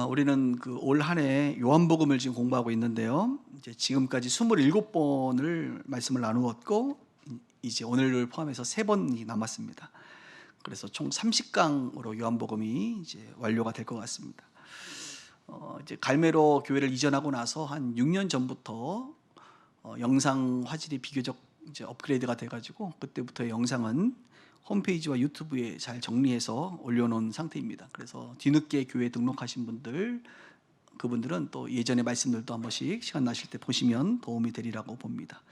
우리는 그 올 한 해 요한복음을 지금 공부하고 있는데요. 이제 지금까지 27번을 말씀을 나누었고 이제 오늘을 포함해서 3번이 남았습니다. 그래서 총 30강으로 요한복음이 이제 완료가 될 것 같습니다. 이제 갈메로 교회를 이전하고 나서 한 6년 전부터 영상 화질이 비교적 이제 업그레이드가 돼가지고 그때부터 영상은 홈페이지와 유튜브에 잘 정리해서 올려놓은 상태입니다. 그래서 뒤늦게 교회에 등록하신 분들, 그분들은 또 예전의 말씀들도 한 번씩 시간 나실 때 보시면 도움이 되리라고 봅니다.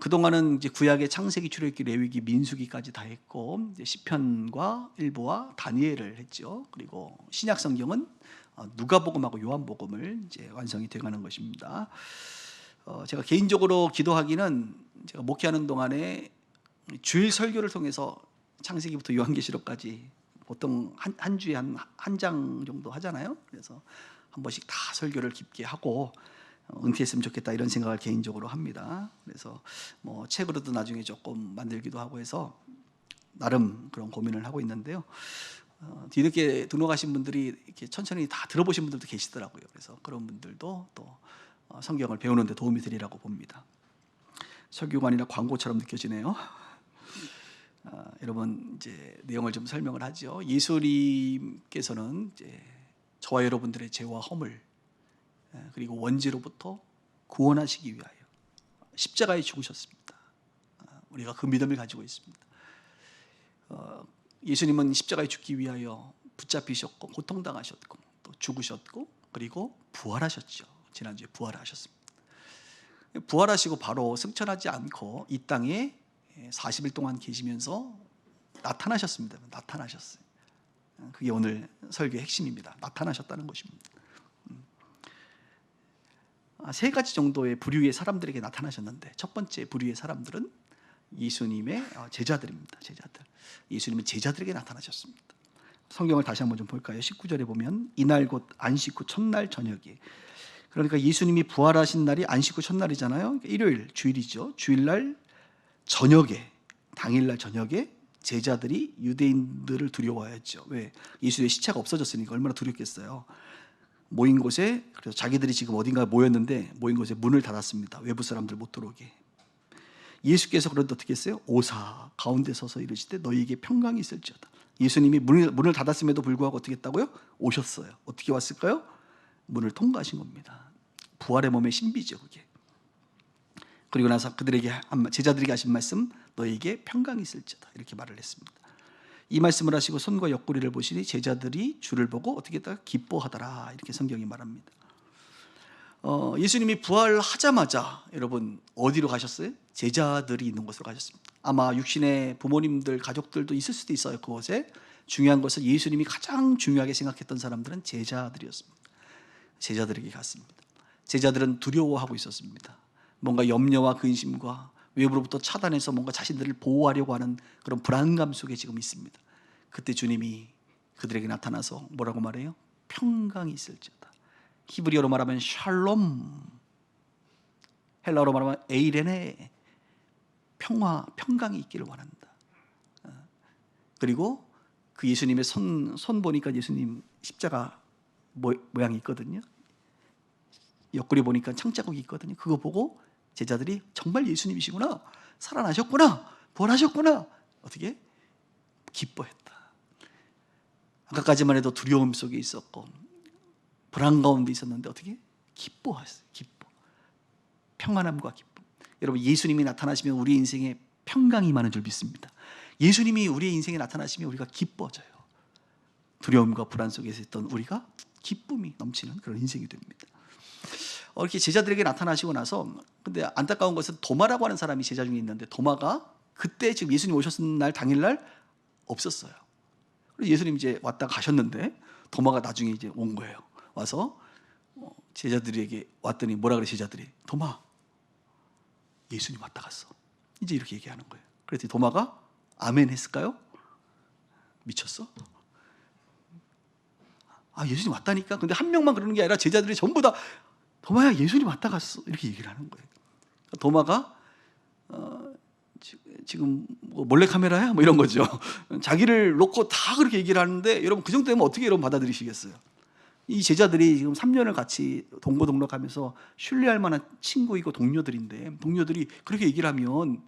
그동안은 이제 구약의 창세기, 출애굽기, 레위기, 민수기까지 다 했고 이제 시편과 일부와 다니엘을 했죠. 그리고 신약 성경은 누가복음하고 요한복음을 이제 완성이 돼가는 것입니다. 제가 개인적으로 기도하기는 제가 목회하는 동안에 주일 설교를 통해서 창세기부터 요한계시록까지 보통 한 주에 한 장 정도 하잖아요. 그래서 한 번씩 다 설교를 깊게 하고 은퇴했으면 좋겠다 이런 생각을 개인적으로 합니다. 그래서 뭐 책으로도 나중에 조금 만들기도 하고 해서 나름 그런 고민을 하고 있는데요. 뒤늦게 등록하신 분들이 이렇게 천천히 다 들어보신 분들도 계시더라고요. 그래서 그런 분들도 또 성경을 배우는 데 도움이 되리라고 봅니다. 설교가 아니라 광고처럼 느껴지네요. 여러분 이제 내용을 좀 설명을 하죠. 예수님께서는 이제 저와 여러분들의 죄와 허물 그리고 원죄로부터 구원하시기 위하여 십자가에 죽으셨습니다. 우리가 그 믿음을 가지고 있습니다. 예수님은 십자가에 죽기 위하여 붙잡히셨고 고통당하셨고 또 죽으셨고 그리고 부활하셨죠. 지난주에 부활하셨습니다. 부활하시고 바로 승천하지 않고 이 땅에 40일 동안 계시면서 나타나셨습니다. 나타나셨어요. 그게 오늘 설교의 핵심입니다. 나타나셨다는 것입니다. 3가지 정도의 부류의 사람들에게 나타나셨는데 첫 번째 부류의 사람들은 예수님의 제자들입니다. 제자들. 예수님은 제자들에게 나타나셨습니다. 성경을 다시 한번 좀 볼까요? 19절에 보면 이날 곧 안식 후 첫날 저녁에, 그러니까 예수님이 부활하신 날이 안식 후 첫날이잖아요. 일요일, 주일이죠. 주일날 저녁에, 당일날 저녁에 제자들이 유대인들을 두려워했죠. 왜? 예수의 시체가 없어졌으니까 얼마나 두렵겠어요. 모인 곳에, 그래서 자기들이 지금 어딘가에 모였는데 모인 곳에 문을 닫았습니다. 외부 사람들 못 들어오게. 예수께서 그런데 어떻게 했어요? 오사 가운데 서서 이르시되 너희에게 평강이 있을지어다. 예수님이 문을 닫았음에도 불구하고 어떻게 했다고요? 오셨어요. 어떻게 왔을까요? 문을 통과하신 겁니다. 부활의 몸의 신비죠, 그게. 그리고 나서 제자들에게 하신 말씀, 너희에게 평강이 있을지어다 이렇게 말을 했습니다. 이 말씀을 하시고 손과 옆구리를 보시니 제자들이 주를 보고 어떻게 했다? 기뻐하더라 이렇게 성경이 말합니다. 예수님이 부활하자마자 여러분 어디로 가셨어요? 제자들이 있는 곳으로 가셨습니다. 아마 육신의 부모님들, 가족들도 있을 수도 있어요. 그곳에. 중요한 것은 예수님이 가장 중요하게 생각했던 사람들은 제자들이었습니다. 제자들에게 갔습니다. 제자들은 두려워하고 있었습니다. 뭔가 염려와 근심과 외부로부터 차단해서 뭔가 자신들을 보호하려고 하는 그런 불안감 속에 지금 있습니다. 그때 주님이 그들에게 나타나서 뭐라고 말해요? 평강이 있을지어다. 히브리어로 말하면 샬롬, 헬라어로 말하면 에이레네, 평강이 있기를 원한다. 그리고 그 예수님의 손 보니까 예수님 십자가 모양이 있거든요. 옆구리 보니까 창자국이 있거든요. 그거 보고 제자들이 정말 예수님이시구나, 살아나셨구나, 부활하셨구나, 어떻게? 기뻐했다. 아까까지만 해도 두려움 속에 있었고 불안 가운데 있었는데 어떻게? 기뻐했어요. 기뻐. 평안함과 기쁨. 여러분, 예수님이 나타나시면 우리 인생에 평강이 임하는 줄 믿습니다. 예수님이 우리의 인생에 나타나시면 우리가 기뻐져요. 두려움과 불안 속에서 있던 우리가 기쁨이 넘치는 그런 인생이 됩니다. 이렇게 제자들에게 나타나시고 나서, 근데 안타까운 것은 도마라고 하는 사람이 제자 중에 있는데 도마가 그때 지금 예수님 오셨을 날 당일날 없었어요. 그래서 예수님 이제 왔다 가셨는데 도마가 나중에 이제 온 거예요. 와서 제자들에게 왔더니 뭐라 그래? 제자들이 도마, 예수님 왔다 갔어. 이제 이렇게 얘기하는 거예요. 그래서 도마가 아멘 했을까요? 미쳤어? 예수님 왔다니까. 근데 한 명만 그러는 게 아니라 제자들이 전부 다 도마야, 예수님 왔다 갔어 이렇게 얘기를 하는 거예요. 도마가 지금 뭐 몰래카메라야? 뭐 이런 거죠. 자기를 놓고 다 그렇게 얘기를 하는데 여러분 그 정도 되면 어떻게 여러분 받아들이시겠어요? 이 제자들이 지금 3년을 같이 동고동락하면서 신뢰할 만한 친구이고 동료들인데, 동료들이 그렇게 얘기를 하면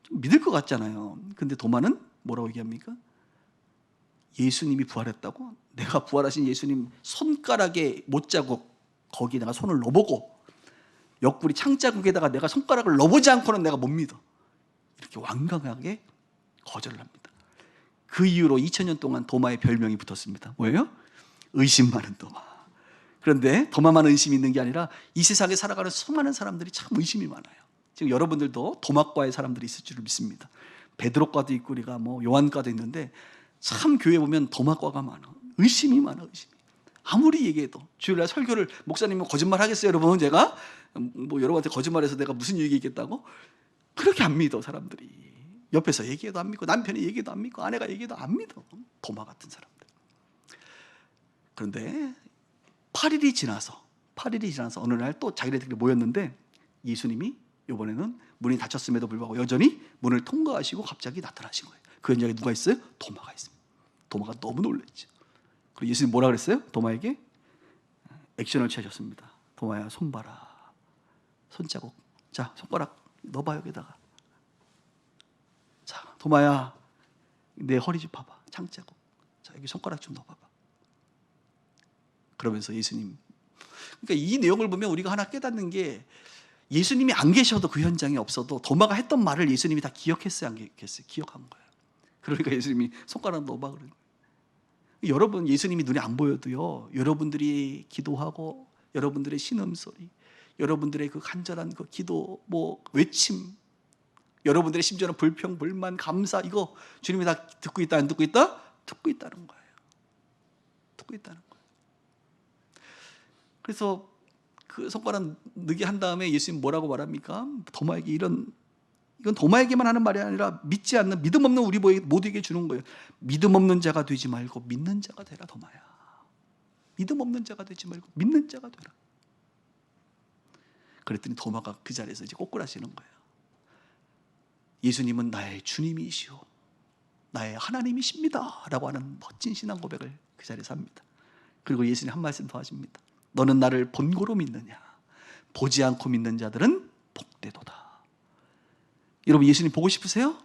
좀 믿을 것 같잖아요. 근데 도마는 뭐라고 얘기합니까? 예수님이 부활했다고? 내가 부활하신 예수님 손가락에 못자국, 거기에 내가 손을 넣어보고 옆구리 창자국에다가 내가 손가락을 넣어보지 않고는 내가 못 믿어. 이렇게 완강하게 거절을 합니다. 그 이후로 2000년 동안 도마의 별명이 붙었습니다. 뭐예요? 의심 많은 도마. 그런데 도마만 의심이 있는 게 아니라 이 세상에 살아가는 수많은 사람들이 참 의심이 많아요. 지금 여러분들도 도마과의 사람들이 있을 줄 믿습니다. 베드로과도 있고 우리가 뭐 요한과도 있는데 참 교회 보면 도마과가 많아. 의심이 많아. 의심이. 아무리 얘기해도 주일날 설교를 목사님은 거짓말 하겠어요 여러분? 제가 뭐 여러분한테 거짓말해서 내가 무슨 얘기했겠다고? 그렇게 안 믿어 사람들이. 옆에서 얘기해도 안 믿고 남편이 얘기해도 안 믿고 아내가 얘기해도 안 믿어. 도마 같은 사람들. 그런데 8일이 지나서 어느 날 또 자기네들이 모였는데 예수님이 이번에는 문이 닫혔음에도 불구하고 여전히 문을 통과하시고 갑자기 나타나신 거예요. 그 현장에 누가 있어요? 도마가 있습니다. 도마가 너무 놀랐죠. 그리고 예수님 뭐라 그랬어요? 도마에게 액션을 취하셨습니다. 도마야 손 봐라. 손자국. 자 손가락 넣어봐 여기다가. 자 도마야 내 허리 좀 봐봐. 창자국. 자 여기 손가락 좀 넣어봐봐. 그러면서 예수님, 그러니까 이 내용을 보면 우리가 하나 깨닫는 게 예수님이 안 계셔도 그 현장에 없어도 도마가 했던 말을 예수님이 다 기억했어요, 안 기억했어요? 기억한 거예요. 그러니까 예수님이 손가락 넣어봐 그러는 거예요. 여러분 예수님이 눈에 안 보여도요, 여러분들이 기도하고 여러분들의 신음소리, 여러분들의 그 간절한 그 기도, 뭐 외침, 여러분들의 심지어는 불평, 불만, 감사, 이거 주님이 다 듣고 있다 안 듣고 있다? 듣고 있다는 거예요. 듣고 있다는 거예요. 그래서 그 손가락 넣게 한 다음에 예수님 뭐라고 말합니까? 도마에게 이건 도마에게만 하는 말이 아니라 믿지 않는 믿음 없는 우리 모두에게 주는 거예요. 믿음 없는 자가 되지 말고 믿는 자가 되라 도마야. 믿음 없는 자가 되지 말고 믿는 자가 되라. 그랬더니 도마가 그 자리에서 이제 꼬꾸라지는 거예요. 예수님은 나의 주님이시오, 나의 하나님이십니다 라고 하는 멋진 신앙 고백을 그 자리에서 합니다. 그리고 예수님 한 말씀 더 하십니다. 너는 나를 본고로 믿느냐? 보지 않고 믿는 자들은 복되도다. 여러분 예수님 보고 싶으세요?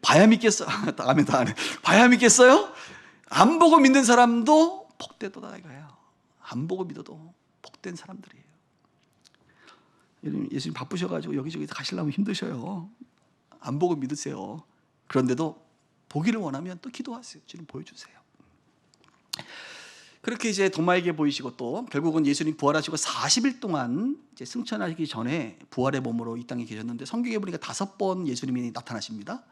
봐야 믿겠어요? 아멘 다 하네. 봐야 믿겠어요? 안 보고 믿는 사람도 복되도다 이거예요. 안 보고 믿어도 복된 사람들이에요. 예수님 바쁘셔가지고 여기저기 가시려면 힘드셔요. 안 보고 믿으세요. 그런데도 보기를 원하면 또 기도하세요. 주님 보여주세요. 그렇게 이제 도마에게 보이시고 또 결국은 예수님 부활하시고 40일 동안 이제 승천하기 전에 부활의 몸으로 이 땅에 계셨는데 성경에 보니까 5번 예수님이 나타나십니다.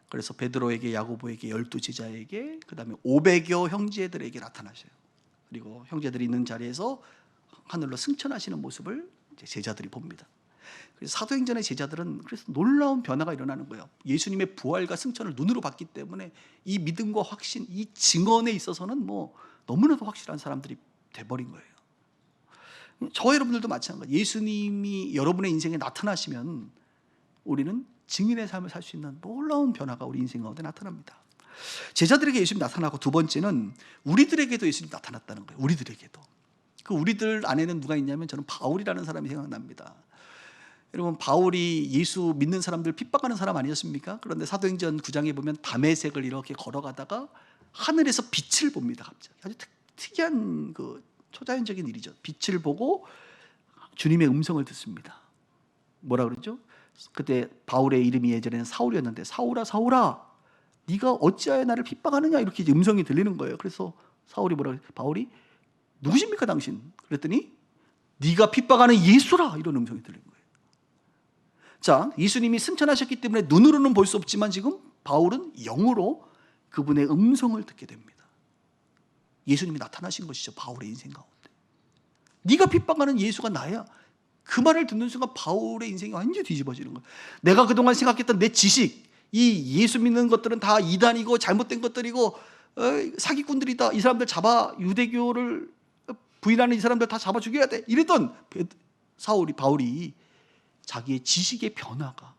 그래서 베드로에게, 야고보에게, 12제자에게, 그 다음에 500여 형제들에게 나타나셔요. 그리고 형제들이 있는 자리에서 하늘로 승천하시는 모습을 이제 제자들이 봅니다. 그래서 사도행전의 제자들은 그래서 놀라운 변화가 일어나는 거예요. 예수님의 부활과 승천을 눈으로 봤기 때문에 이 믿음과 확신, 이 증언에 있어서는 뭐 너무나도 확실한 사람들이 돼버린 거예요. 저와 여러분들도 마찬가지예요. 예수님이 여러분의 인생에 나타나시면 우리는 증인의 삶을 살 수 있는 놀라운 변화가 우리 인생 가운데 나타납니다. 제자들에게 예수님이 나타나고 두 번째는 우리들에게도 예수님이 나타났다는 거예요. 우리들에게도. 그 우리들 안에는 누가 있냐면 저는 바울이라는 사람이 생각납니다. 여러분 바울이 예수 믿는 사람들 핍박하는 사람 아니었습니까? 그런데 사도행전 9장에 보면 다메섹을 이렇게 걸어가다가 하늘에서 빛을 봅니다. 갑자기 아주 특이한 그 초자연적인 일이죠. 빛을 보고 주님의 음성을 듣습니다. 뭐라 그러죠? 그때 바울의 이름이 예전에는 사울이었는데 사울아 사울아 네가 어찌하여 나를 핍박하느냐 이렇게 음성이 들리는 거예요. 그래서 사울이 뭐라 그래요? 바울이 누구십니까 당신? 그랬더니 네가 핍박하는 예수라 이런 음성이 들린 거예요. 자, 예수님이 승천하셨기 때문에 눈으로는 볼 수 없지만 지금 바울은 영으로 그분의 음성을 듣게 됩니다. 예수님이 나타나신 것이죠. 바울의 인생 가운데. 네가 핍박하는 예수가 나야. 그 말을 듣는 순간 바울의 인생이 완전히 뒤집어지는 거예요. 내가 그동안 생각했던 내 지식, 이 예수 믿는 것들은 다 이단이고 잘못된 것들이고 사기꾼들이다. 이 사람들 잡아 유대교를 부인하는 이 사람들 다 잡아 죽여야 돼. 이랬던 바울이 자기의 지식의 변화가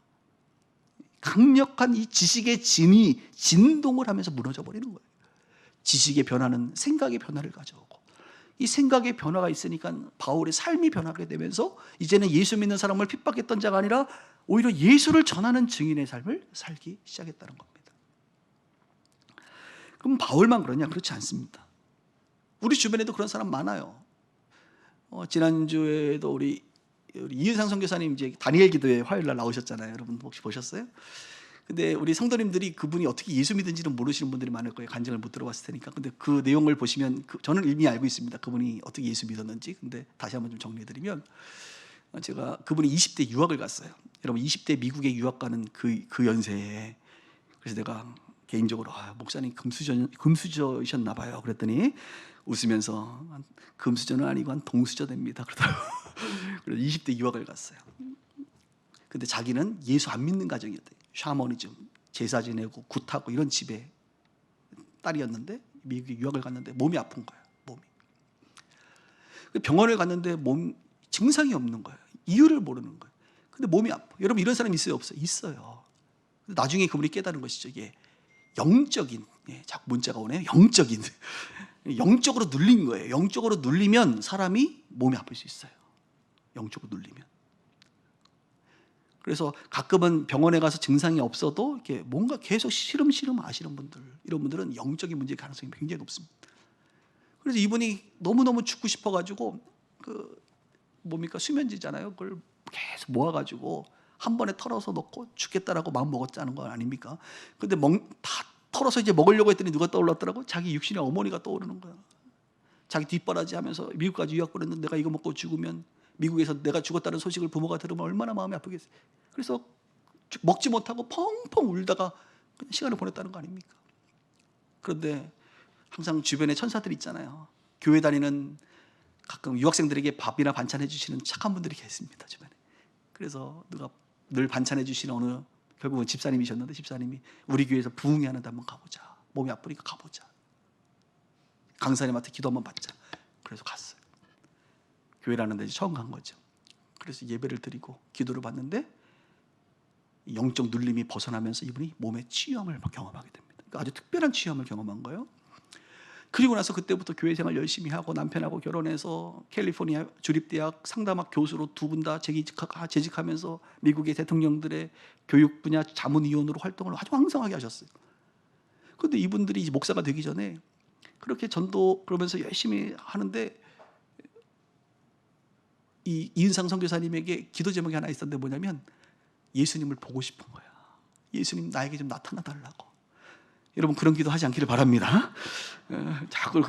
강력한 이 지식의 진이 진동을 하면서 무너져 버리는 거예요. 지식의 변화는 생각의 변화를 가져오고 이 생각의 변화가 있으니까 바울의 삶이 변하게 되면서 이제는 예수 믿는 사람을 핍박했던 자가 아니라 오히려 예수를 전하는 증인의 삶을 살기 시작했다는 겁니다. 그럼 바울만 그러냐? 그렇지 않습니다. 우리 주변에도 그런 사람 많아요. 지난주에도 우리 이은상 선교사님 이제 다니엘 기도회 화요일 날 나오셨잖아요. 여러분 혹시 보셨어요? 근데 우리 성도님들이 그분이 어떻게 예수 믿은지는 모르시는 분들이 많을 거예요. 간증을 못 들어봤을 테니까. 근데 그 내용을 보시면 저는 이미 알고 있습니다. 그분이 어떻게 예수 믿었는지. 근데 다시 한번 좀 정리해드리면, 제가 그분이 20대 유학을 갔어요. 여러분 20대 미국에 유학 가는 그 연세에. 그래서 내가 개인적으로 목사님 금수저이셨나 봐요. 그랬더니 웃으면서 금수저는 아니고 한 동수저 됩니다. 그러더라고요. 그래서 20대 유학을 갔어요. 근데 자기는 예수 안 믿는 가정이었대요. 샤머니즘, 제사 지내고 굿하고 이런 집에 딸이었는데 미국에 유학을 갔는데 몸이 아픈 거예요. 몸이. 병원을 갔는데 증상이 없는 거예요. 이유를 모르는 거예요. 근데 몸이 아파. 여러분 이런 사람 있어요? 없어요? 있어요. 나중에 그분이 깨달은 것이죠. 이게 영적인, 자꾸 문자가 오네요. 영적으로 눌린 거예요. 영적으로 눌리면 사람이 몸이 아플 수 있어요. 영적으로 눌리면. 그래서 가끔은 병원에 가서 증상이 없어도 이렇게 뭔가 계속 시름시름 하시는 분들, 이런 분들은 영적인 문제의 가능성이 굉장히 높습니다. 그래서 이분이 너무너무 죽고 싶어가지고 수면제잖아요. 그걸 계속 모아가지고 한 번에 털어서 넣고 죽겠다라고 마음 먹었다는 거 아닙니까? 근데 다 털어서 이제 먹으려고 했더니 누가 떠올랐더라고? 자기 육신의 어머니가 떠오르는 거야. 자기 뒷바라지 하면서 미국까지 유학 보냈는데 내가 이거 먹고 죽으면 미국에서 내가 죽었다는 소식을 부모가 들으면 얼마나 마음이 아프겠어요. 그래서 먹지 못하고 펑펑 울다가 그냥 시간을 보냈다는 거 아닙니까? 그런데 항상 주변에 천사들이 있잖아요. 교회 다니는 가끔 유학생들에게 밥이나 반찬해 주시는 착한 분들이 계십니다. 주변에. 그래서 누가 늘 반찬해 주시는 결국은 집사님이셨는데 집사님이 우리 교회에서 부흥회 하는데 한번 가보자. 몸이 아프니까 가보자. 강사님한테 기도 한번 받자. 그래서 갔어요. 교회라는 데 처음 간 거죠. 그래서 예배를 드리고 기도를 받는데 영적 눌림이 벗어나면서 이분이 몸의 치유함을 경험하게 됩니다. 그러니까 아주 특별한 치유함을 경험한 거예요. 그리고 나서 그때부터 교회 생활 열심히 하고 남편하고 결혼해서 캘리포니아 주립대학 상담학 교수로 두 분 다 재직하면서 미국의 대통령들의 교육 분야 자문위원으로 활동을 아주 왕성하게 하셨어요. 그런데 이분들이 이제 목사가 되기 전에 그렇게 전도 그러면서 열심히 하는데 이 이은상 선교사님에게 기도 제목이 하나 있었는데 뭐냐면 예수님을 보고 싶은 거야. 예수님 나에게 좀 나타나 달라고. 여러분 그런 기도 하지 않기를 바랍니다. 자꾸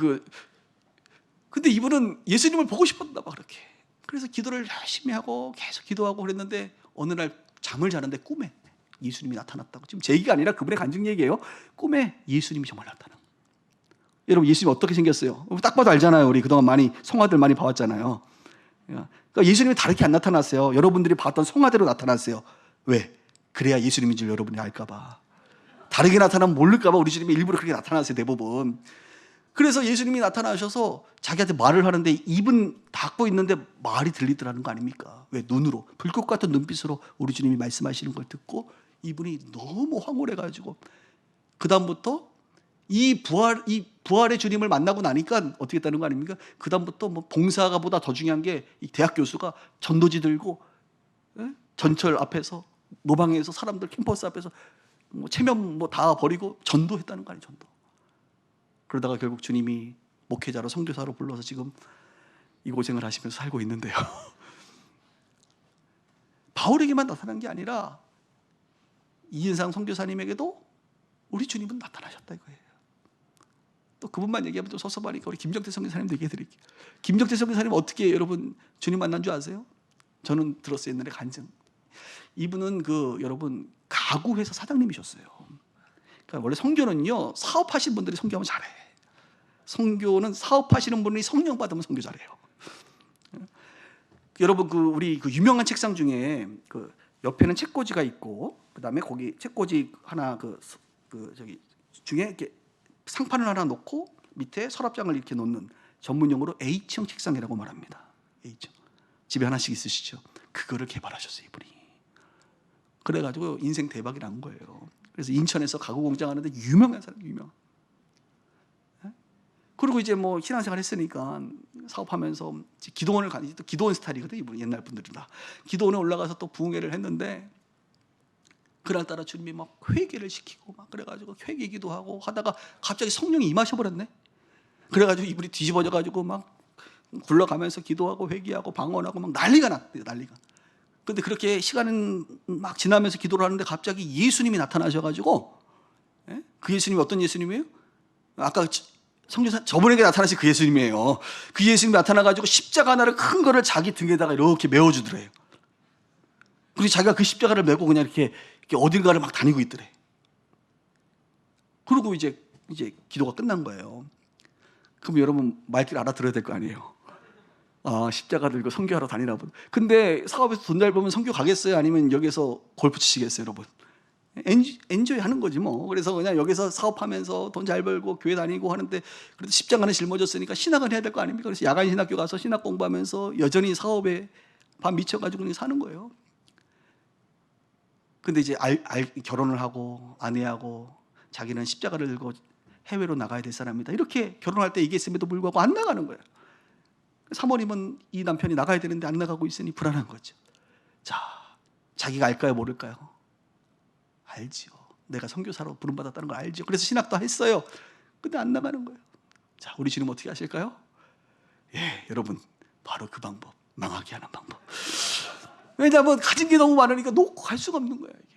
근데 이분은 예수님을 보고 싶었나 봐 그렇게. 그래서 기도를 열심히 하고 계속 기도하고 그랬는데 어느 날 잠을 자는데 꿈에 예수님이 나타났다고. 지금 제 얘기가 아니라 그분의 간증 얘기예요. 꿈에 예수님이 정말 나타나. 여러분 예수님 어떻게 생겼어요? 딱 봐도 알잖아요. 우리 그동안 성화들 많이 봐왔잖아요. 그러니까 예수님이 다르게 안 나타났어요. 여러분들이 봤던 성화대로 나타났어요. 왜? 그래야 예수님인 줄 여러분이 알까 봐. 다르게 나타나면 모를까 봐 우리 주님이 일부러 그렇게 나타났어요. 대부분. 그래서 예수님이 나타나셔서 자기한테 말을 하는데 입은 닫고 있는데 말이 들리더라는 거 아닙니까? 왜? 눈으로 불꽃 같은 눈빛으로 우리 주님이 말씀하시는 걸 듣고 이분이 너무 황홀해가지고 그 다음부터 이 부활의 주님을 만나고 나니까 어떻게 했다는 거 아닙니까? 그 다음부터 봉사가 보다 더 중요한 게 이 대학 교수가 전도지 들고 전철 앞에서 노방에서 사람들 캠퍼스 앞에서 체면 다 버리고 전도했다는 거 아니에요. 전도. 그러다가 결국 주님이 목회자로 선교사로 불러서 지금 이 고생을 하시면서 살고 있는데요. 바울에게만 나타난 게 아니라 이은상 선교사님에게도 우리 주님은 나타나셨다 이거예요. 또 그분만 얘기하면 좀 섭섭하니까 우리 김정태 선교사님도 얘기해 드릴게요. 김정태 선교사님 어떻게 여러분 주님 만난 줄 아세요? 저는 들었어요. 옛날에 간증. 이분은 여러분 가구회사 사장님이셨어요. 그러니까 원래 선교는요 사업하시는 분들이 선교하면 잘해. 선교는 사업하시는 분이 성령 받으면 선교 잘해요. 여러분 우리 유명한 책상 중에 옆에는 책꽂이가 있고 그다음에 거기 책꽂이 하나 저기 중에 이렇게 상판을 하나 놓고 밑에 서랍장을 이렇게 놓는 전문용어로 H형 책상이라고 말합니다. H형. 집에 하나씩 있으시죠? 그거를 개발하셨어요, 이분이. 그래가지고 인생 대박이 난 거예요. 그래서 인천에서 가구 공장 하는데 유명한 사람, 유명. 그리고 이제 뭐 신앙생활 했으니까 사업하면서 기도원을 가니, 또 기도원 스타일이거든 이분, 옛날 분들은 다 기도원에 올라가서 또 부흥회를 했는데, 그날따라 주님이 막 회개를 시키고 막 그래가지고 회개 기도하고 하다가 갑자기 성령이 임하셔버렸네. 그래가지고 이분이 뒤집어져가지고 막 굴러가면서 기도하고 회개하고 방언하고 막 난리가 났대요, 난리가. 근데 그렇게 시간은 막 지나면서 기도를 하는데 갑자기 예수님이 나타나셔가지고, 예? 그 예수님이 어떤 예수님이에요? 아까 성경사 저분에게 나타나신 그 예수님이에요. 그 예수님이 나타나가지고 십자가 하나를 큰 거를 자기 등에다가 이렇게 메워주더래요. 그리고 자기가 그 십자가를 메고 그냥 이렇게 어딘가를 막 다니고 있더래. 그리고 이제 기도가 끝난 거예요. 그럼 여러분 말귀를 알아들어야 될 거 아니에요. 아, 십자가 들고 선교하러 다니나 보다. 근데 사업에서 돈 잘 벌면 선교 가겠어요? 아니면 여기서 골프 치시겠어요, 여러분? 엔조이 하는 거지 뭐. 그래서 그냥 여기서 사업하면서 돈 잘 벌고 교회 다니고 하는데, 그래도 십자가는 짊어졌으니까 신학을 해야 될 거 아닙니까? 그래서 야간 신학교 가서 신학 공부하면서 여전히 사업에 반 미쳐가지고 그냥 사는 거예요. 근데 이제 결혼을 하고 아내하고 자기는 십자가를 들고 해외로 나가야 될 사람이다, 이렇게 결혼할 때 얘기했음에도 불구하고 안 나가는 거예요. 사모님은 이 남편이 나가야 되는데 안 나가고 있으니 불안한 거죠. 자, 자기가 알까요, 모를까요? 알지요. 내가 선교사로 부름받았다는 걸 알죠. 그래서 신학도 했어요. 근데 안 나가는 거예요. 자, 우리 주님 어떻게 하실까요? 예, 여러분, 바로 그 방법, 망하게 하는 방법. 왜냐하면 가진 게 너무 많으니까 놓고 갈 수가 없는 거예요, 이게.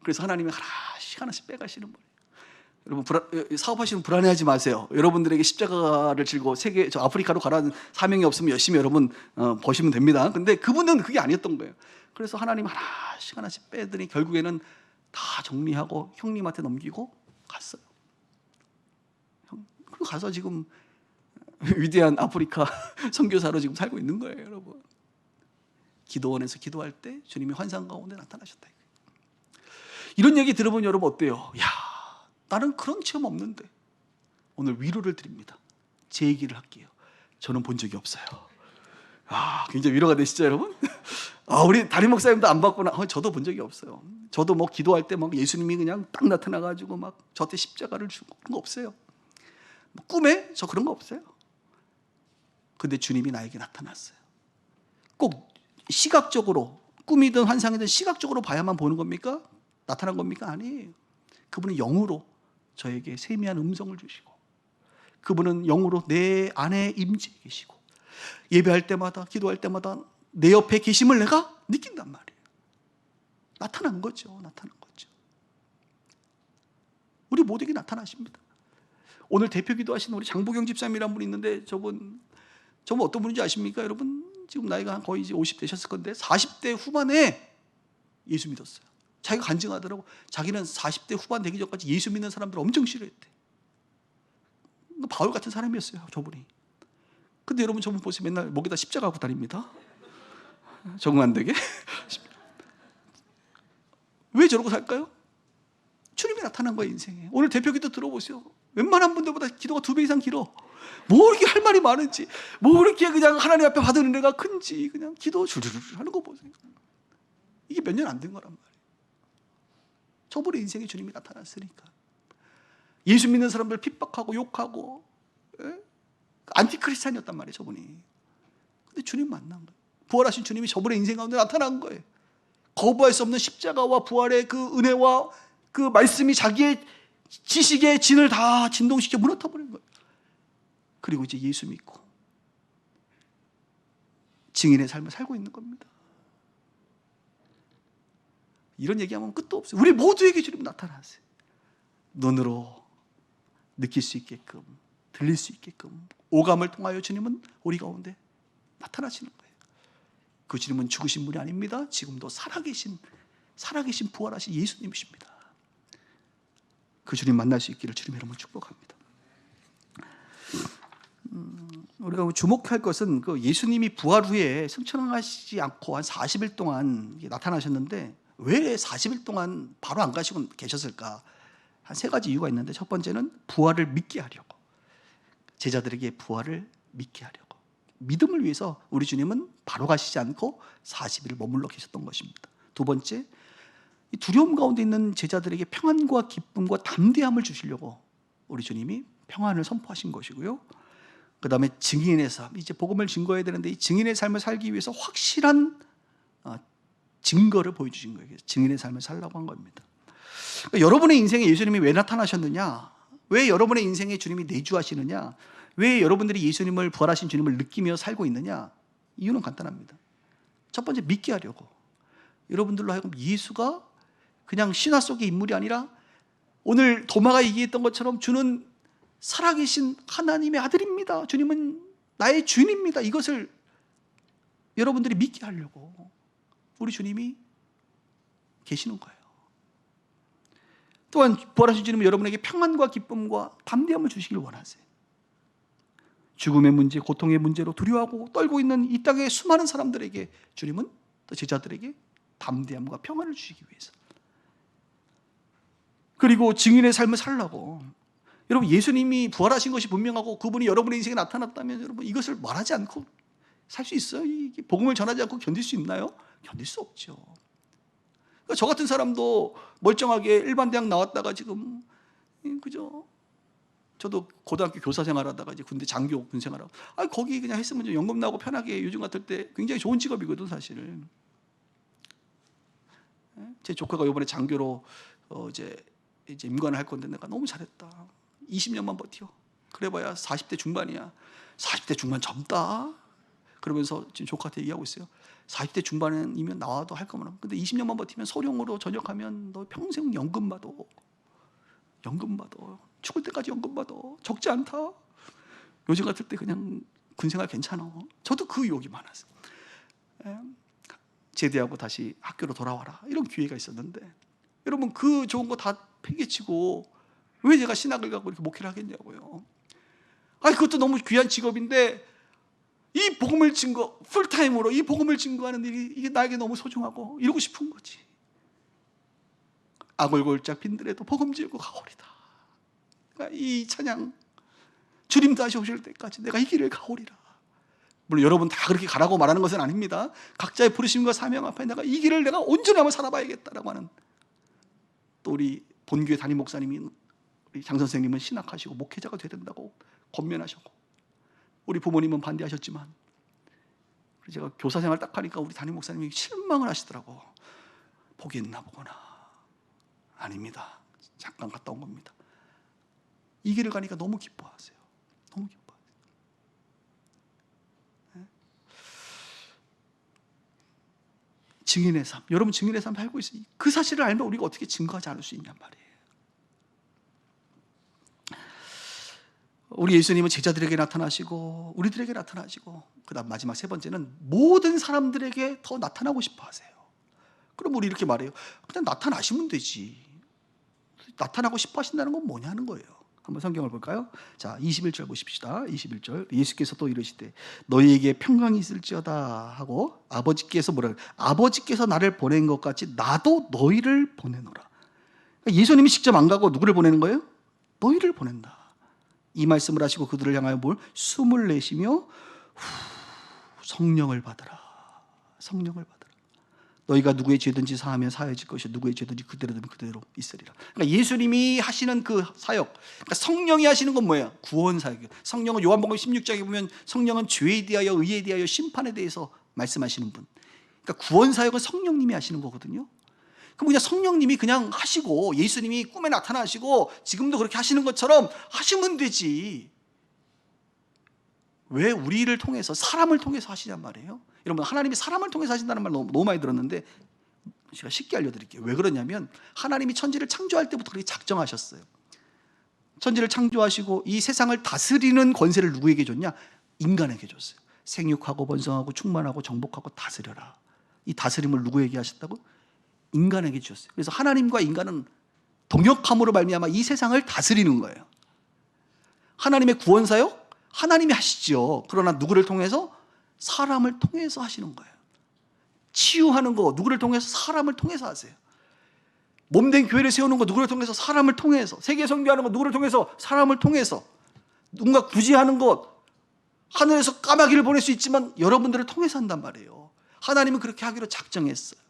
그래서 하나님이 하나씩 빼가시는 거예요. 여러분, 사업하시면 불안해하지 마세요. 여러분들에게 십자가를 들고 저 아프리카로 가라는 사명이 없으면 열심히 여러분 버시면 됩니다. 근데 그분은 그게 아니었던 거예요. 그래서 하나님 하나씩 빼더니 결국에는 다 정리하고 형님한테 넘기고 갔어요. 그리고 가서 지금 위대한 아프리카 선교사로 지금 살고 있는 거예요, 여러분. 기도원에서 기도할 때 주님이 환상 가운데 나타나셨다. 이런 얘기 들어보면 여러분 어때요? 야, 나는 그런 체험 없는데. 오늘 위로를 드립니다. 제 얘기를 할게요. 저는 본 적이 없어요. 아, 굉장히 위로가 되시죠, 여러분? 아, 우리 담임 목사님도 안 봤구나. 저도 본 적이 없어요. 저도 뭐 기도할 때 막 예수님이 그냥 딱 나타나가지고 막 저한테 십자가를 주고 그런 거 없어요. 뭐 꿈에 저 그런 거 없어요. 근데 주님이 나에게 나타났어요. 꼭 시각적으로, 꿈이든 환상이든 시각적으로 봐야만 보는 겁니까? 나타난 겁니까? 아니에요. 그분은 영으로 저에게 세미한 음성을 주시고, 그분은 영으로 내 안에 임재해 계시고, 예배할 때마다 기도할 때마다 내 옆에 계심을 내가 느낀단 말이에요. 나타난 거죠. 우리 모두에게 나타나십니다. 오늘 대표 기도하신 우리 장보경 집사님이라는 분이 있는데, 저분 어떤 분인지 아십니까, 여러분? 지금 나이가 거의 이제 50 되셨을 건데 40대 후반에 예수 믿었어요. 자기가 간증하더라고. 자기는 40대 후반 되기 전까지 예수 믿는 사람들 엄청 싫어했대. 바울 같은 사람이었어요, 저분이. 근데 여러분, 저분 보세요. 맨날 목에다 십자가 하고 다닙니다. 적응 안 되게. 왜 저러고 살까요? 주님이 나타난 거예요, 인생에. 오늘 대표 기도 들어보세요. 웬만한 분들보다 기도가 2배 이상 길어. 뭐 이렇게 할 말이 많은지, 뭐 이렇게 그냥 하나님 앞에 받은 은혜가 큰지, 그냥 기도 줄줄 하는 거 보세요. 이게 몇 년 안 된 거란 말이에요. 저분의 인생에 주님이 나타났으니까. 예수 믿는 사람들 핍박하고 욕하고, 안티크리스찬이었단 말이에요, 저분이. 근데 주님 만난 거예요. 부활하신 주님이 저분의 인생 가운데 나타난 거예요. 거부할 수 없는 십자가와 부활의 그 은혜와 그 말씀이 자기의 지식의 진을 다 진동시켜 무너뜨려버린 거예요. 그리고 이제 예수 믿고 증인의 삶을 살고 있는 겁니다. 이런 얘기하면 끝도 없어요. 우리 모두에게 주님 나타나세요. 눈으로 느낄 수 있게끔, 들릴 수 있게끔 오감을 통하여 주님은 우리 가운데 나타나시는 거예요. 그 주님은 죽으신 분이 아닙니다. 지금도 살아계신 부활하신 예수님이십니다. 그 주님 만날 수 있기를 주님의 이름으로 축복합니다. 우리가 주목할 것은 그 예수님이 부활 후에 승천하시지 않고 한 40일 동안 나타나셨는데, 왜 40일 동안 바로 안 가시고 계셨을까? 한 3가지 이유가 있는데, 첫 번째는 부활을 믿게 하려고, 제자들에게 부활을 믿게 하려고, 믿음을 위해서 우리 주님은 바로 가시지 않고 40일 머물러 계셨던 것입니다. 두 번째, 두려움 가운데 있는 제자들에게 평안과 기쁨과 담대함을 주시려고 우리 주님이 평안을 선포하신 것이고요. 그 다음에 증인의 삶, 이제 복음을 증거해야 되는데 이 증인의 삶을 살기 위해서 확실한 증거를 보여주신 거예요. 증인의 삶을 살라고 한 겁니다. 그러니까 여러분의 인생에 예수님이 왜 나타나셨느냐, 왜 여러분의 인생에 주님이 내주하시느냐, 왜 여러분들이 예수님을, 부활하신 주님을 느끼며 살고 있느냐, 이유는 간단합니다. 첫 번째, 믿게 하려고. 여러분들로 하여금 예수가 그냥 신화 속의 인물이 아니라 오늘 도마가 얘기했던 것처럼 주는 살아계신 하나님의 아들입니다, 주님은 나의 주인입니다, 이것을 여러분들이 믿게 하려고 우리 주님이 계시는 거예요. 또한 부활하신 주님은 여러분에게 평안과 기쁨과 담대함을 주시길 원하세요. 죽음의 문제, 고통의 문제로 두려워하고 떨고 있는 이 땅의 수많은 사람들에게 주님은, 또 제자들에게 담대함과 평안을 주시기 위해서, 그리고 증인의 삶을 살라고. 여러분, 예수님이 부활하신 것이 분명하고 그분이 여러분의 인생에 나타났다면 여러분 이것을 말하지 않고 살 수 있어요? 이게 복음을 전하지 않고 견딜 수 있나요? 견딜 수 없죠. 그러니까 저 같은 사람도 멀쩡하게 일반 대학 나왔다가 지금, 그죠? 저도 고등학교 교사 생활하다가 이제 군대 장교 군 생활하고, 거기 그냥 했으면 좀 연금 나고 편하게, 요즘 같을 때 굉장히 좋은 직업이거든 사실은. 제 조카가 이번에 장교로 이제 임관을 할 건데 내가 너무 잘했다. 20년만 버텨. 그래봐야 40대 중반이야. 40대 중반 젊다. 그러면서 지금 조카한테 얘기하고 있어요. 40대 중반이면 나와도 할 거면, 근데 20년만 버티면 소령으로 전역하면 너 평생 연금 받아. 연금 받아. 죽을 때까지 연금 받아. 적지 않다. 요즘 같을 때 그냥 군생활 괜찮아. 저도 그 유혹이 많았어요. 제대하고 다시 학교로 돌아와라, 이런 기회가 있었는데, 여러분 그 좋은 거 다 팽개치고 왜 제가 신학을 가고 이렇게 목회를 하겠냐고요. 그것도 너무 귀한 직업인데 이 복음을 증거, 풀타임으로 이 복음을 증거하는 일이, 이게 나에게 너무 소중하고 이루고 싶은 거지. 아골골짝 빈들에도 복음 지우고 가오리다. 그러니까 이 찬양, 주님 다시 오실 때까지 내가 이 길을 가오리라. 물론 여러분 다 그렇게 가라고 말하는 것은 아닙니다. 각자의 부르심과 사명 앞에 내가 이 길을 내가 온전히 한번 살아봐야겠다라고 하는, 또 우리 본교회 담임 목사님이, 우리 장 선생님은 신학하시고 목회자가 돼야 된다고 권면하셨고, 우리 부모님은 반대하셨지만, 제가 교사 생활 딱 하니까 우리 담임 목사님이 실망을 하시더라고. 복이 있나 보구나. 아닙니다. 잠깐 갔다 온 겁니다. 이 길을 가니까 너무 기뻐하세요. 너무 기뻐하세요. 증인의 삶, 여러분 증인의 삶 살고 있어요. 그 사실을 알면 우리가 어떻게 증거하지 않을 수 있냔 말이에요. 우리 예수님은 제자들에게 나타나시고 우리들에게 나타나시고, 그 다음 마지막 세 번째는 모든 사람들에게 더 나타나고 싶어 하세요. 그럼 우리 이렇게 말해요. 그냥 나타나시면 되지. 나타나고 싶어 하신다는 건 뭐냐는 거예요. 한번 성경을 볼까요? 자, 21절 보십시다. 21절. 예수께서 또 이르시되 너희에게 평강이 있을지어다 하고, 아버지께서 뭐라 그래요? 아버지께서 나를 보낸 것 같이 나도 너희를 보내노라. 그러니까 예수님이 직접 안 가고 누구를 보내는 거예요? 너희를 보낸다. 이 말씀을 하시고 그들을 향하여 숨을 내쉬며 성령을 받으라. 성령을 받으라. 너희가 누구의 죄든지 사하면 사해질 것이요 누구의 죄든지 그대로 되면 그대로 있으리라. 그러니까 예수님이 하시는 그 사역, 그러니까 성령이 하시는 건 뭐예요? 구원 사역이에요. 성령은 요한복음 16장에 보면 성령은 죄에 대하여, 의에 대하여, 심판에 대해서 말씀하시는 분. 그러니까 구원 사역은 성령님이 하시는 거거든요. 그럼 그냥 성령님이 그냥 하시고, 예수님이 꿈에 나타나시고 지금도 그렇게 하시는 것처럼 하시면 되지. 왜 우리를 통해서, 사람을 통해서 하시냔 말이에요. 여러분, 하나님이 사람을 통해서 하신다는 말 너무 많이 들었는데 제가 쉽게 알려드릴게요. 왜 그러냐면 하나님이 천지를 창조할 때부터 그렇게 작정하셨어요. 천지를 창조하시고 이 세상을 다스리는 권세를 누구에게 줬냐? 인간에게 줬어요. 생육하고 번성하고 충만하고 정복하고 다스려라. 이 다스림을 누구에게 하셨다고? 인간에게 주셨어요. 그래서 하나님과 인간은 동역함으로 말미암아 이 세상을 다스리는 거예요. 하나님의 구원사역? 하나님이 하시죠. 그러나 누구를 통해서? 사람을 통해서 하시는 거예요. 치유하는 거 누구를 통해서? 사람을 통해서 하세요. 몸된 교회를 세우는 거 누구를 통해서? 사람을 통해서. 세계 선교하는 거 누구를 통해서? 사람을 통해서. 누군가 구제하는 것, 하늘에서 까마귀를 보낼 수 있지만 여러분들을 통해서 한단 말이에요. 하나님은 그렇게 하기로 작정했어요.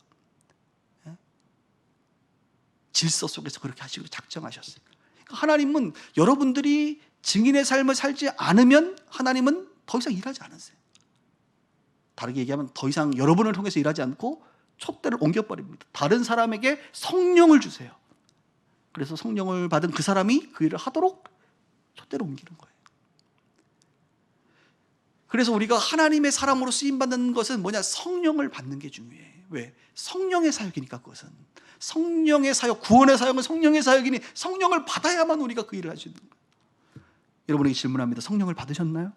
질서 속에서 그렇게 하시기로 작정하셨어요. 그러니까 하나님은 여러분들이 증인의 삶을 살지 않으면 하나님은 더 이상 일하지 않으세요. 다르게 얘기하면 더 이상 여러분을 통해서 일하지 않고 촛대를 옮겨버립니다. 다른 사람에게 성령을 주세요. 그래서 성령을 받은 그 사람이 그 일을 하도록 촛대를 옮기는 거예요. 그래서 우리가 하나님의 사람으로 쓰임받는 것은 뭐냐? 성령을 받는 게 중요해. 왜? 성령의 사역이니까. 그것은 성령의 사역, 구원의 사역은 성령의 사역이니 성령을 받아야만 우리가 그 일을 할 수 있는 거예요. 여러분에게 질문합니다. 성령을 받으셨나요?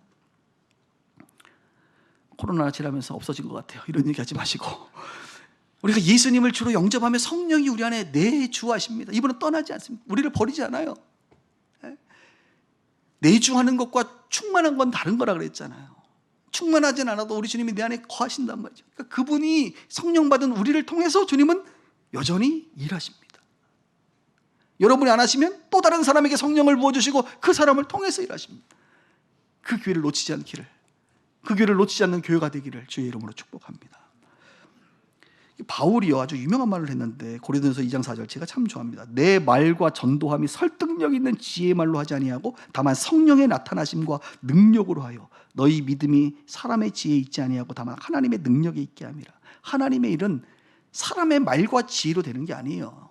코로나 지나면서 없어진 것 같아요. 이런 얘기 하지 마시고, 우리가 예수님을 주로 영접하면 성령이 우리 안에 내주하십니다. 이분은 떠나지 않습니다. 우리를 버리지 않아요. 내주하는 것과 충만한 건 다른 거라 그랬잖아요. 충만하진 않아도 우리 주님이 내 안에 거하신단 말이죠. 그러니까 그분이 성령 받은 우리를 통해서 주님은 여전히 일하십니다. 여러분이 안 하시면 또 다른 사람에게 성령을 부어주시고 그 사람을 통해서 일하십니다. 그 기회를 놓치지 않기를, 그 기회를 놓치지 않는 교회가 되기를 주의 이름으로 축복합니다. 바울이요, 아주 유명한 말을 했는데 고린도전서 2장 4절 제가 참 좋아합니다. 내 말과 전도함이 설득력 있는 지혜의 말로 하지 아니하고 다만 성령의 나타나심과 능력으로 하여 너희 믿음이 사람의 지혜에 있지 아니하고 다만 하나님의 능력에 있게 함이라. 하나님의 일은 사람의 말과 지혜로 되는 게 아니에요.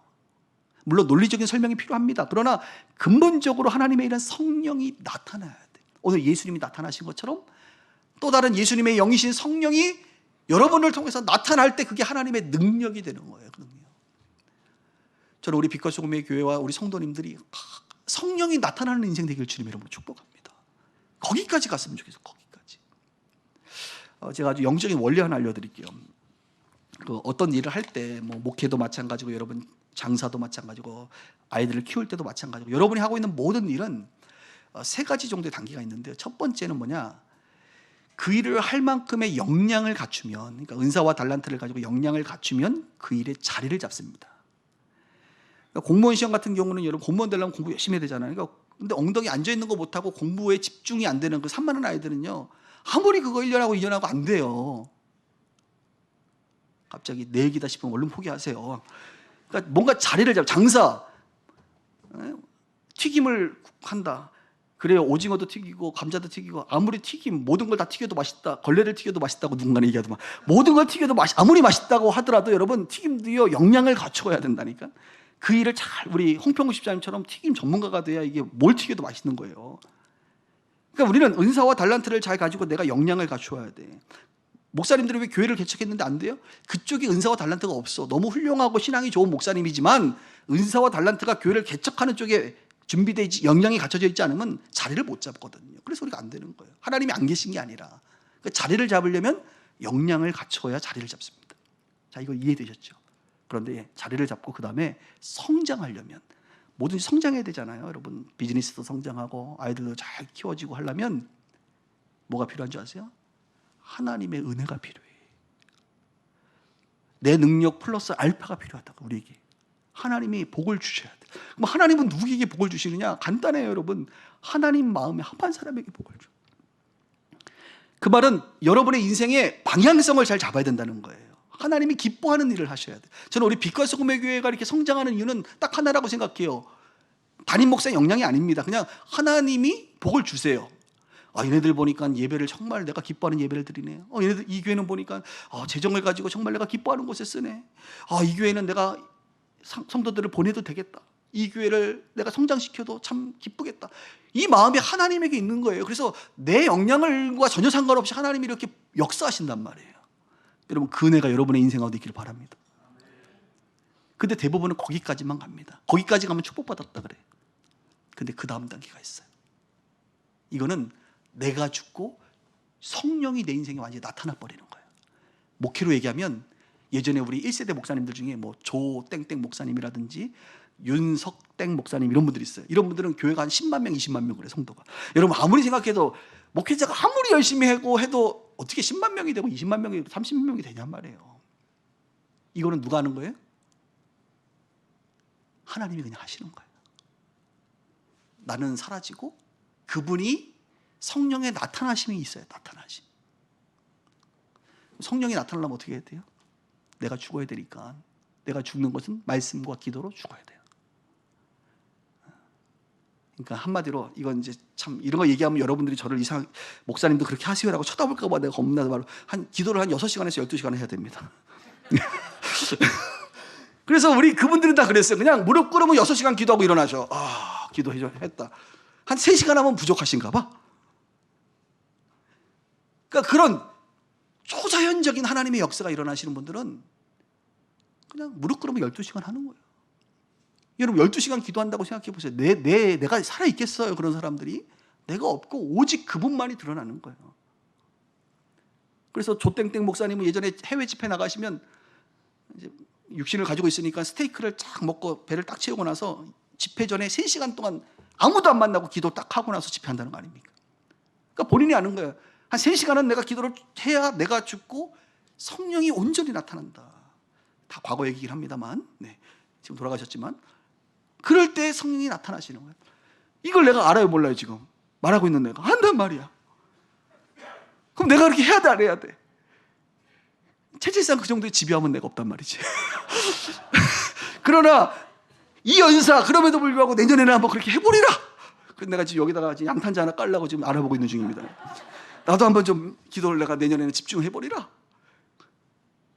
물론 논리적인 설명이 필요합니다. 그러나 근본적으로 하나님의 일은 성령이 나타나야 돼. 오늘 예수님이 나타나신 것처럼 또 다른 예수님의 영이신 성령이 여러분을 통해서 나타날 때 그게 하나님의 능력이 되는 거예요. 저는 우리 빛과 소금의 교회와 우리 성도님들이 성령이 나타나는 인생 되길 주님 이름으로 축복합니다. 거기까지 갔으면 좋겠어요. 거기까지. 제가 아주 영적인 원리 하나 알려드릴게요. 어떤 일을 할 때 뭐 목회도 마찬가지고 여러분 장사도 마찬가지고 아이들을 키울 때도 마찬가지고 여러분이 하고 있는 모든 일은 세 가지 정도의 단계가 있는데요. 첫 번째는 뭐냐? 그 일을 할 만큼의 역량을 갖추면, 그러니까 은사와 달란트를 가지고 역량을 갖추면 그 일에 자리를 잡습니다. 그러니까 공무원 시험 같은 경우는 여러분 공무원 되려면 공부 열심히 해야 되잖아요. 그러니까 근데 엉덩이 앉아 있는 거 못하고 공부에 집중이 안 되는 그 산만한 아이들은요, 아무리 그거 1년하고 2년하고 안 돼요. 갑자기 내 얘기다 싶으면 얼른 포기하세요. 그러니까 뭔가 자리를 잡아. 장사, 튀김을 한다. 그래요. 오징어도 튀기고 감자도 튀기고 아무리 튀김 모든 걸 다 튀겨도 맛있다. 걸레를 튀겨도 맛있다고 누군가는 얘기하더만. 모든 걸 튀겨도 아무리 맛있다고 하더라도 여러분 튀김도요 역량을 갖춰야 된다니까. 그 일을 잘 우리 홍평우 집사님처럼 튀김 전문가가 돼야 이게 뭘 튀겨도 맛있는 거예요. 그러니까 우리는 은사와 달란트를 잘 가지고 내가 역량을 갖춰야 돼. 목사님들이 왜 교회를 개척했는데 안 돼요? 그쪽에 은사와 달란트가 없어. 너무 훌륭하고 신앙이 좋은 목사님이지만 은사와 달란트가 교회를 개척하는 쪽에 준비되지 역량이 갖춰져 있지 않으면 자리를 못 잡거든요. 그래서 우리가 안 되는 거예요. 하나님이 안 계신 게 아니라 그 자리를 잡으려면 역량을 갖춰야 자리를 잡습니다. 자, 이거 이해되셨죠? 그런데 자리를 잡고 그 다음에 성장하려면 뭐든지 성장해야 되잖아요. 여러분 비즈니스도 성장하고 아이들도 잘 키워지고 하려면 뭐가 필요한 줄 아세요? 하나님의 은혜가 필요해. 내 능력 플러스 알파가 필요하다고 우리에게. 하나님이 복을 주셔야 돼. 그럼 하나님은 누구에게 복을 주시느냐? 간단해요, 여러분. 하나님 마음에 합한 사람에게 복을 줘. 그 말은 여러분의 인생의 방향성을 잘 잡아야 된다는 거예요. 하나님이 기뻐하는 일을 하셔야 돼. 저는 우리 빛과 소금의 교회가 이렇게 성장하는 이유는 딱 하나라고 생각해요. 담임 목사의 역량이 아닙니다. 그냥 하나님이 복을 주세요. 얘네들 보니까 예배를 정말 내가 기뻐하는 예배를 드리네. 얘네들 이 교회는 보니까 재정을 가지고 정말 내가 기뻐하는 곳에 쓰네. 이 교회는 내가 성도들을 보내도 되겠다. 이 교회를 내가 성장시켜도 참 기쁘겠다. 이 마음이 하나님에게 있는 거예요. 그래서 내 역량과 전혀 상관없이 하나님이 이렇게 역사하신단 말이에요. 여러분 그 은혜가 여러분의 인생 가운데 있기를 바랍니다. 근데 대부분은 거기까지만 갑니다. 거기까지 가면 축복받았다 그래. 근데 그 다음 단계가 있어요. 이거는 내가 죽고 성령이 내 인생에 완전히 나타나 버리는 거예요. 목회로 얘기하면 예전에 우리 1세대 목사님들 중에 뭐 조땡땡 목사님이라든지 윤석땡 목사님 이런 분들이 있어요. 이런 분들은 교회가 한 10만 명, 20만 명 그래 성도가. 여러분 아무리 생각해도 목회자가 아무리 열심히 하고 해도 어떻게 10만 명이 되고 20만 명이 되고 30만 명이 되냔 말이에요. 이거는 누가 하는 거예요? 하나님이 그냥 하시는 거예요. 나는 사라지고 그분이 성령의 나타나심이 있어요. 나타나심. 성령이 나타나려면 어떻게 해야 돼요? 내가 죽어야 되니까 내가 죽는 것은 말씀과 기도로 죽어야 돼요. 그러니까 한마디로 이건 이제 참 이런 거 얘기하면 여러분들이 저를 이상 목사님도 그렇게 하시오라고 쳐다볼까 봐 내가 겁나서 말로 한 기도를 한 6시간에서 12시간 해야 됩니다. 그래서 우리 그분들은 다 그랬어요. 그냥 무릎 꿇으면 6시간 기도하고 일어나죠. 아, 했다. 한 3시간 하면 부족하신가 봐. 그러니까 그런 초자연적인 하나님의 역사가 일어나시는 분들은 그냥 무릎 꿇으면 12시간 하는 거예요. 여러분 12시간 기도한다고 생각해 보세요. 내가 살아있겠어요? 그런 사람들이? 내가 없고 오직 그분만이 드러나는 거예요. 그래서 조땡땡 목사님은 예전에 해외 집회 나가시면 이제 육신을 가지고 있으니까 스테이크를 쫙 먹고 배를 딱 채우고 나서 집회 전에 3시간 동안 아무도 안 만나고 기도 딱 하고 나서 집회한다는 거 아닙니까? 그러니까 본인이 아는 거예요. 한 3시간은 내가 기도를 해야 내가 죽고 성령이 온전히 나타난다. 다 과거 얘기긴 합니다만, 네, 지금 돌아가셨지만 그럴 때 성령이 나타나시는 거예요. 이걸 내가 알아요, 몰라요? 지금 말하고 있는 내가 한단 말이야. 그럼 내가 그렇게 해야 돼, 안 해야 돼? 체질상 그 정도의 지배함은 내가 없단 말이지. 그러나 이 연사 그럼에도 불구하고 내년에는 한번 그렇게 해보리라. 그래서 내가 지금 여기다가 지금 양탄자 하나 깔려고 지금 알아보고 있는 중입니다. 나도 한번 좀 기도를 내가 내년에는 집중을 해보리라.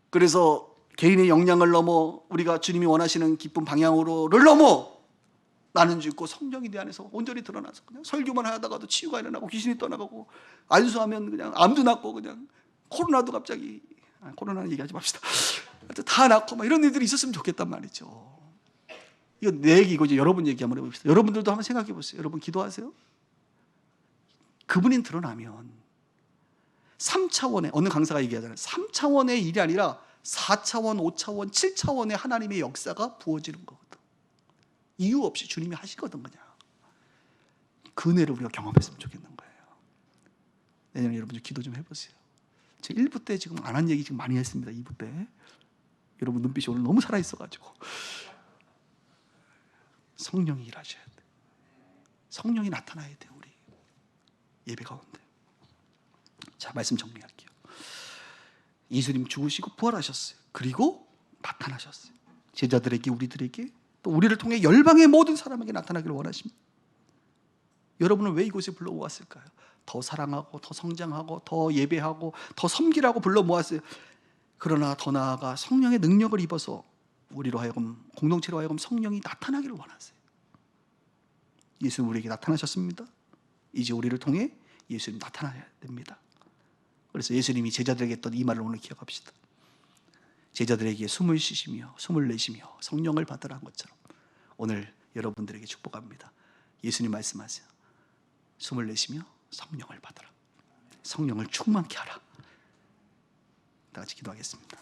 그래서 개인의 역량을 넘어 우리가 주님이 원하시는 기쁜 방향으로를 넘어 나는 죽고 성령이 내 안에서 온전히 드러나서 그냥 설교만 하다가도 치유가 일어나고 귀신이 떠나가고 안수하면 그냥 암도 낫고 그냥 코로나도 갑자기 코로나는 얘기하지 맙시다. 다 낫고 막 이런 일들이 있었으면 좋겠단 말이죠. 이거 내 얘기고 이제 여러분 얘기 한번 해봅시다. 여러분들도 한번 생각해 보세요. 여러분 기도하세요. 그분이 드러나면 3차원의 어느 강사가 얘기하잖아요. 3차원의 일이 아니라 4차원, 5차원, 7차원의 하나님의 역사가 부어지는 거거든. 이유 없이 주님이 하시거든 그냥. 그 은혜를 우리가 경험했으면 좋겠는 거예요. 내년에 여러분 기도 좀 해보세요. 제가 1부 때 지금 안 한 얘기 지금 많이 했습니다. 2부 때. 여러분 눈빛이 오늘 너무 살아있어가지고. 성령이 일하셔야 돼. 성령이 나타나야 돼 우리 예배 가운데. 자, 말씀 정리할게요. 예수님 죽으시고 부활하셨어요. 그리고 나타나셨어요. 제자들에게, 우리들에게, 또 우리를 통해 열방의 모든 사람에게 나타나기를 원하십니다. 여러분은 왜 이곳에 불러 모았을까요? 더 사랑하고 더 성장하고 더 예배하고 더 섬기라고 불러 모았어요. 그러나 더 나아가 성령의 능력을 입어서 우리로 하여금, 공동체로 하여금 성령이 나타나기를 원하세요. 예수님 우리에게 나타나셨습니다. 이제 우리를 통해 예수님 나타나야 됩니다. 그래서 예수님이 제자들에게 했던 이 말을 오늘 기억합시다. 제자들에게 숨을 쉬시며 숨을 내쉬며 성령을 받으라 한 것처럼 오늘 여러분들에게 축복합니다. 예수님 말씀하세요. 숨을 내쉬며 성령을 받으라. 성령을 충만케 하라. 다 같이 기도하겠습니다.